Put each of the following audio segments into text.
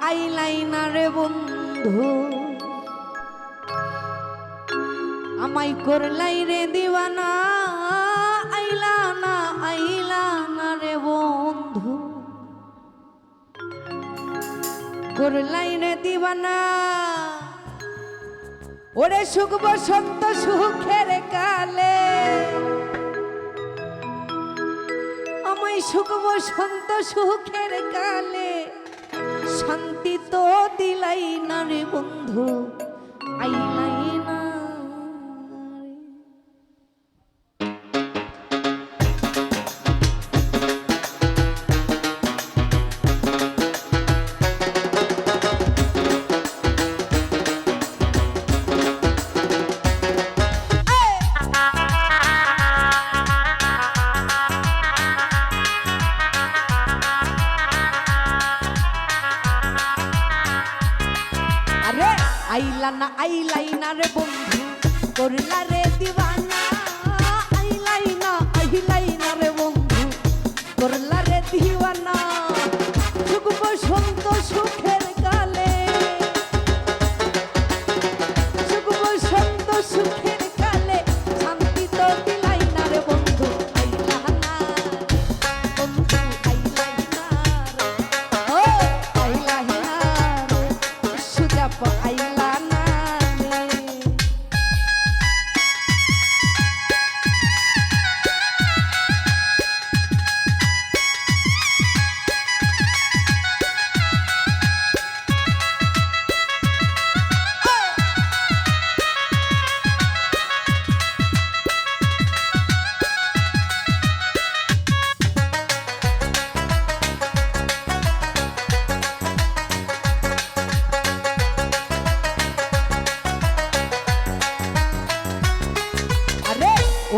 আইলাই না রে বন্ধু আমায় করলাই রে দিওয়ানা আইলা না রে বন্ধু করলাই রে দিওয়ানা ওরে সুখ বসন্ত সুখের কালে আমায় সুখ বসন্ত সুখের কালে শান্তি তো দিলাই না রে বন্ধু আইলাই না আইলাই না রে বন্ধু করলা রে দিওয়ানা আইলাই না রে বন্ধু করলা রে দিওয়ানা সুখ বসন্ত সুখের কালে সুখ বসন্ত সুখের কালে শান্তি তো দিলাই না রে বন্ধু আইলা না বন্ধু আইলাই না ও আইলা না সুজাপ আইলা না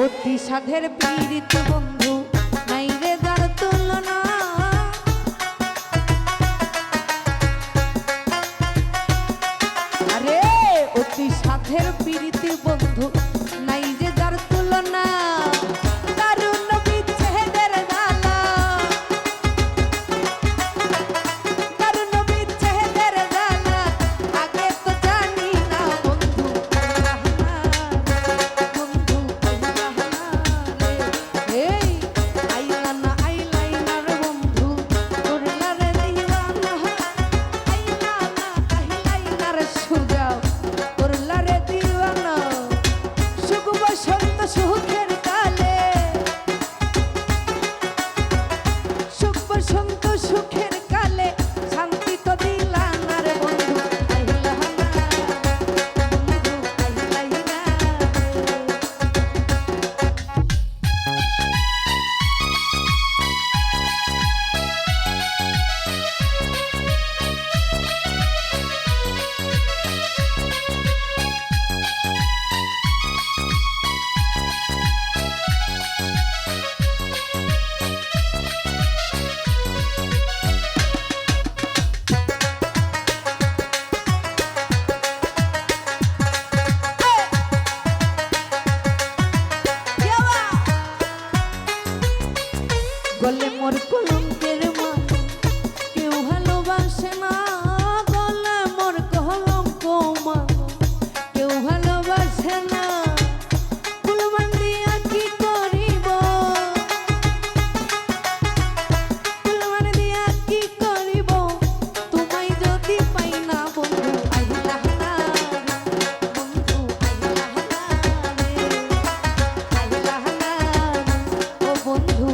অতি সাধের পীড়িত বন্ধু নাই রে যার তুলনা আরে অতি সাধের পীড়িত বন্ধু নাই যে যার তুলনা দারুণ বিচ্ছেদের জ্বালা দারুণ বিচ্ছেদের জ্বালা আগে তো জানি না বন্ধু সুখের কালে সুখ বসন্ত সুখের কালে শান্তি তো দিলা না রে বন্ধু আইলা না বন্ধু আইলাই না গলে মোর কলঙ্কের মান কেউ ভালোবাসে না গলে মোর কলঙ্ক মান কেউ ভালোবাসে না ফুলমান দিয়া কি করিব ফুলমান দিয়া কি করিব তোমায় যদি পাই না বন্ধু আইলা না বন্ধু আইলা না ও বন্ধু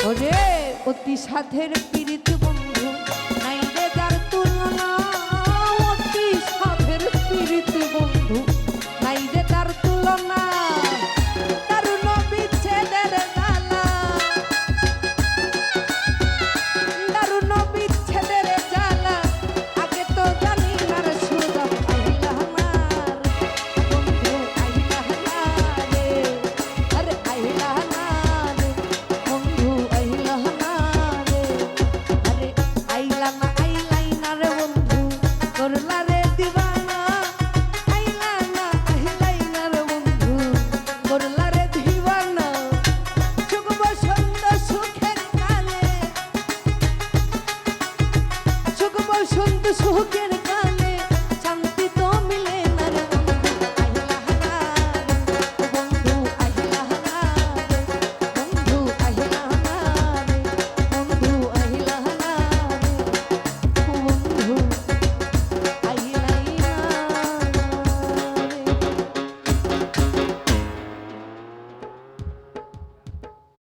ওরে অতি সাধের পীড়িত